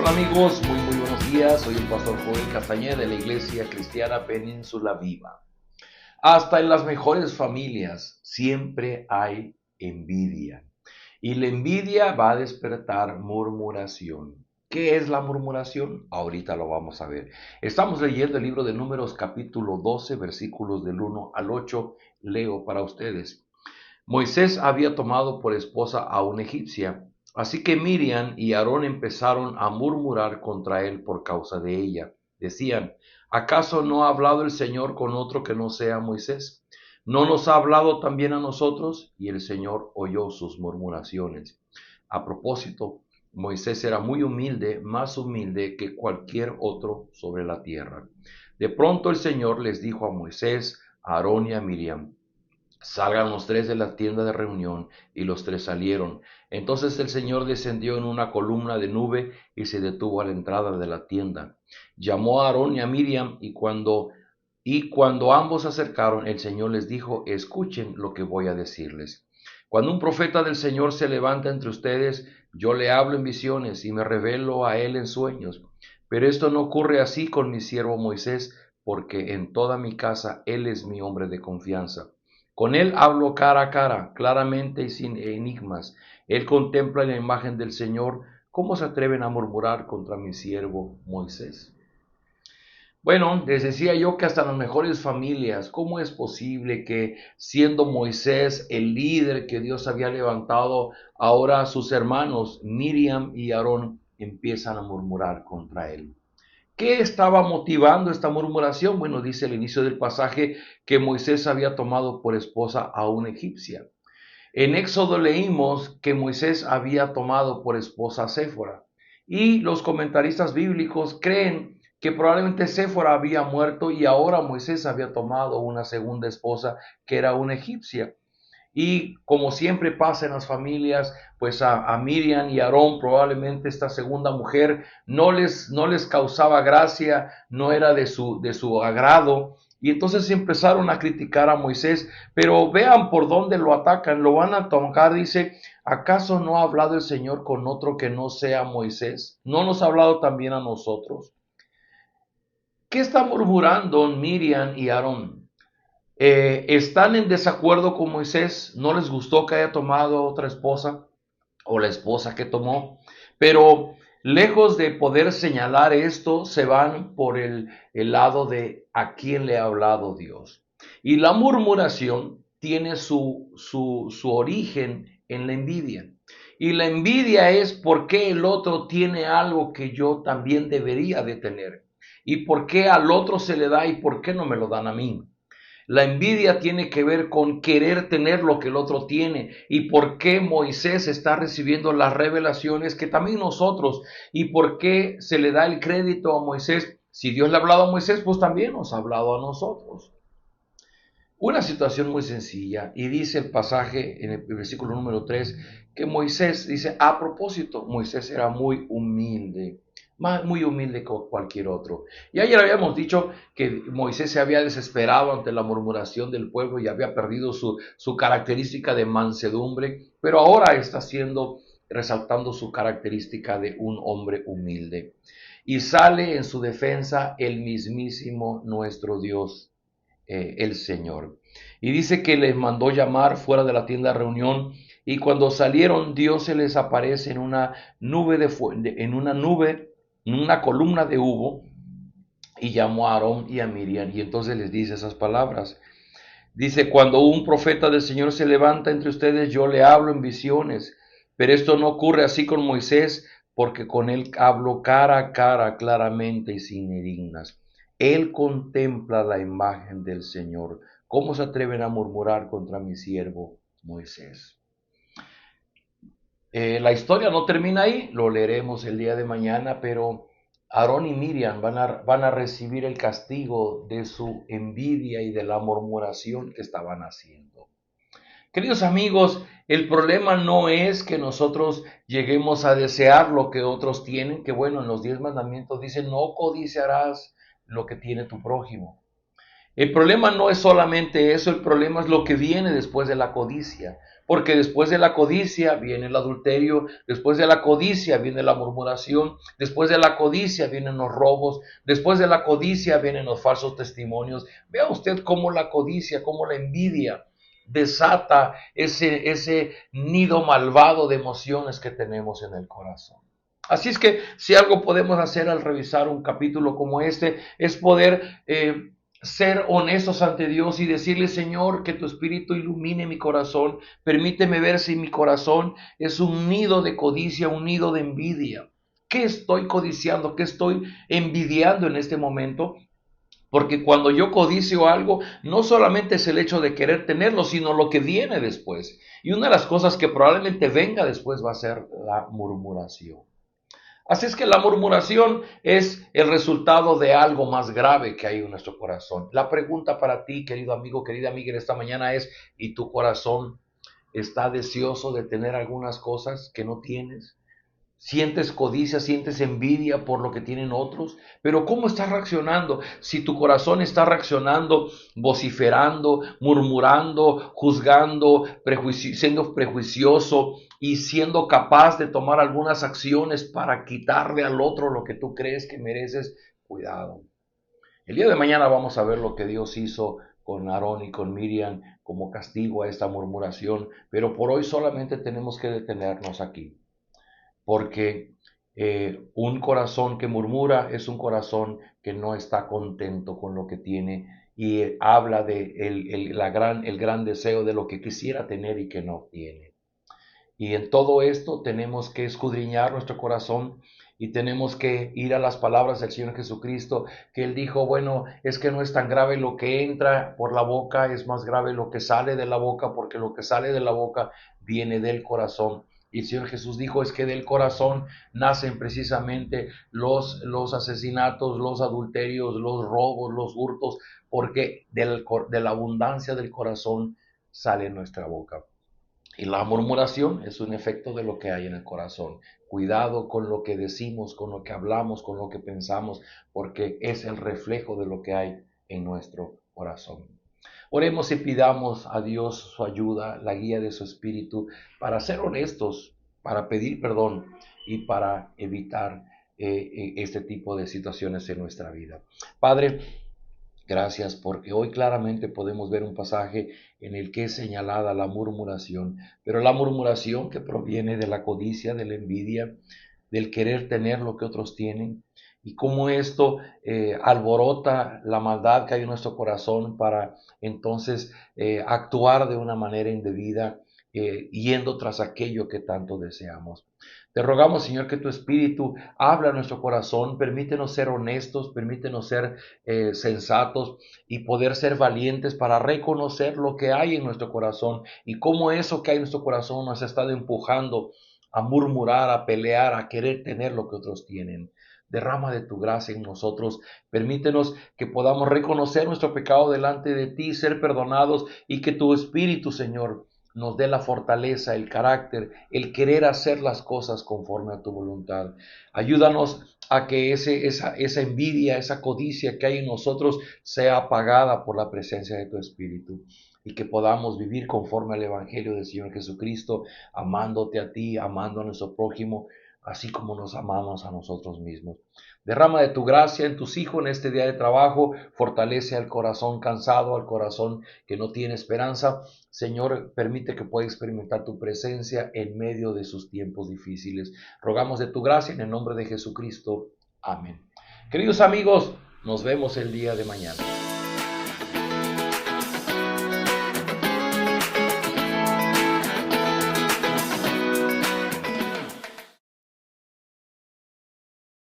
Hola amigos? Muy buenos días. Soy el pastor Joel Castañeda de la Iglesia Cristiana Península Viva. Hasta en las mejores familias siempre hay envidia. Y la envidia va a despertar murmuración. ¿Qué es la murmuración? Ahorita lo vamos a ver. Estamos leyendo el libro de Números capítulo 12, versículos del 1 al 8. Leo para ustedes. Moisés había tomado por esposa a una egipcia, así que Miriam y Aarón empezaron a murmurar contra él por causa de ella. Decían, ¿acaso no ha hablado el Señor con otro que no sea Moisés? ¿No nos ha hablado también a nosotros? Y el Señor oyó sus murmuraciones. A propósito, Moisés era muy humilde, más humilde que cualquier otro sobre la tierra. De pronto el Señor les dijo a Moisés, a Aarón y a Miriam, salgan los tres de la tienda de reunión, y los tres salieron. Entonces el Señor descendió en una columna de nube y se detuvo a la entrada de la tienda. Llamó a Aarón y a Miriam, y cuando ambos se acercaron, el Señor les dijo, escuchen lo que voy a decirles. Cuando un profeta del Señor se levanta entre ustedes, yo le hablo en visiones y me revelo a él en sueños. Pero esto no ocurre así con mi siervo Moisés, porque en toda mi casa él es mi hombre de confianza. Con él hablo cara a cara, claramente y sin enigmas. Él contempla la imagen del Señor. ¿Cómo se atreven a murmurar contra mi siervo Moisés? Bueno, les decía yo que hasta en las mejores familias, ¿cómo es posible que siendo Moisés el líder que Dios había levantado, ahora sus hermanos Miriam y Aarón empiezan a murmurar contra él? ¿Qué estaba motivando esta murmuración? Bueno, dice el inicio del pasaje que Moisés había tomado por esposa a una egipcia. En Éxodo leímos que Moisés había tomado por esposa a Séfora. Y los comentaristas bíblicos creen que probablemente Séfora había muerto y ahora Moisés había tomado una segunda esposa que era una egipcia. Y como siempre pasa en las familias, pues a Miriam y Aarón probablemente esta segunda mujer no les causaba gracia, no era de su agrado. Y entonces empezaron a criticar a Moisés, pero vean por dónde lo atacan, lo van a tocar, dice, ¿acaso no ha hablado el Señor con otro que no sea Moisés? ¿No nos ha hablado también a nosotros? ¿Qué está murmurando Miriam y Aarón? Están en desacuerdo con Moisés, no les gustó que haya tomado otra esposa o la esposa que tomó, pero lejos de poder señalar esto, se van por el lado de a quién le ha hablado Dios. Y la murmuración tiene su origen en la envidia. Y la envidia es por qué el otro tiene algo que yo también debería de tener. Y por qué al otro se le da y por qué no me lo dan a mí. La envidia tiene que ver con querer tener lo que el otro tiene y por qué Moisés está recibiendo las revelaciones que también nosotros y por qué se le da el crédito a Moisés. Si Dios le ha hablado a Moisés, pues también nos ha hablado a nosotros. Una situación muy sencilla y dice el pasaje en el versículo número 3 que Moisés dice, a propósito, Moisés era muy humilde, muy humilde como cualquier otro. Y ayer habíamos dicho que Moisés se había desesperado ante la murmuración del pueblo y había perdido su característica de mansedumbre, pero ahora está resaltando su característica de un hombre humilde. Y sale en su defensa el mismísimo nuestro Dios, el Señor. Y dice que les mandó llamar fuera de la tienda de reunión y cuando salieron Dios se les aparece en una nube en una columna de humo y llamó a Aarón y a Miriam y entonces les dice esas palabras. Dice, cuando un profeta del Señor se levanta entre ustedes, yo le hablo en visiones, pero esto no ocurre así con Moisés, porque con él hablo cara a cara, claramente y sin enigmas. Él contempla la imagen del Señor. ¿Cómo se atreven a murmurar contra mi siervo Moisés? La historia no termina ahí, lo leeremos el día de mañana, pero Aarón y Miriam van a recibir el castigo de su envidia y de la murmuración que estaban haciendo. Queridos amigos, el problema no es que nosotros lleguemos a desear lo que otros tienen, que bueno, en los 10 mandamientos dicen, no codiciarás lo que tiene tu prójimo. El problema no es solamente eso, el problema es lo que viene después de la codicia. Porque después de la codicia viene el adulterio, después de la codicia viene la murmuración, después de la codicia vienen los robos, después de la codicia vienen los falsos testimonios. Vea usted cómo la codicia, cómo la envidia desata ese nido malvado de emociones que tenemos en el corazón. Así es que si algo podemos hacer al revisar un capítulo como este es poder ser honestos ante Dios y decirle: Señor, que tu Espíritu ilumine mi corazón, permíteme ver si mi corazón es un nido de codicia, un nido de envidia. ¿Qué estoy codiciando? ¿Qué estoy envidiando en este momento? Porque cuando yo codicio algo, no solamente es el hecho de querer tenerlo, sino lo que viene después. Y una de las cosas que probablemente venga después va a ser la murmuración. Así es que la murmuración es el resultado de algo más grave que hay en nuestro corazón. La pregunta para ti, querido amigo, querida amiga, en esta mañana es: ¿y tu corazón está deseoso de tener algunas cosas que no tienes? Sientes codicia, sientes envidia por lo que tienen otros, pero ¿cómo estás reaccionando? Si tu corazón está reaccionando, vociferando, murmurando, juzgando, siendo prejuicioso y siendo capaz de tomar algunas acciones para quitarle al otro lo que tú crees que mereces, cuidado. El día de mañana vamos a ver lo que Dios hizo con Aarón y con Miriam como castigo a esta murmuración, pero por hoy solamente tenemos que detenernos aquí. Porque un corazón que murmura es un corazón que no está contento con lo que tiene y habla de el gran deseo de lo que quisiera tener y que no tiene. Y en todo esto tenemos que escudriñar nuestro corazón y tenemos que ir a las palabras del Señor Jesucristo, que Él dijo: bueno, es que no es tan grave lo que entra por la boca, es más grave lo que sale de la boca, porque lo que sale de la boca viene del corazón. Y el Señor Jesús dijo: es que del corazón nacen precisamente los asesinatos, los adulterios, los robos, los hurtos, porque de la abundancia del corazón sale nuestra boca. Y la murmuración es un efecto de lo que hay en el corazón. Cuidado con lo que decimos, con lo que hablamos, con lo que pensamos, porque es el reflejo de lo que hay en nuestro corazón. Oremos y pidamos a Dios su ayuda, la guía de su Espíritu, para ser honestos, para pedir perdón y para evitar este tipo de situaciones en nuestra vida. Padre, gracias, porque hoy claramente podemos ver un pasaje en el que es señalada la murmuración, pero la murmuración que proviene de la codicia, de la envidia, del querer tener lo que otros tienen, y cómo esto alborota la maldad que hay en nuestro corazón para entonces actuar de una manera indebida, yendo tras aquello que tanto deseamos. Te rogamos, Señor, que tu Espíritu habla a nuestro corazón, permítenos ser honestos, permítenos ser sensatos y poder ser valientes para reconocer lo que hay en nuestro corazón y cómo eso que hay en nuestro corazón nos ha estado empujando a murmurar, a pelear, a querer tener lo que otros tienen. Derrama de tu gracia en nosotros. Permítenos que podamos reconocer nuestro pecado delante de ti, ser perdonados y que tu Espíritu, Señor, nos dé la fortaleza, el carácter, el querer hacer las cosas conforme a tu voluntad. Ayúdanos a que esa envidia, esa codicia que hay en nosotros sea apagada por la presencia de tu Espíritu y que podamos vivir conforme al Evangelio del Señor Jesucristo, amándote a ti, amando a nuestro prójimo, así como nos amamos a nosotros mismos. Derrama de tu gracia en tus hijos en este día de trabajo, fortalece al corazón cansado, al corazón que no tiene esperanza. Señor, permite que pueda experimentar tu presencia en medio de sus tiempos difíciles. Rogamos de tu gracia en el nombre de Jesucristo. Amén. Queridos amigos, nos vemos el día de mañana.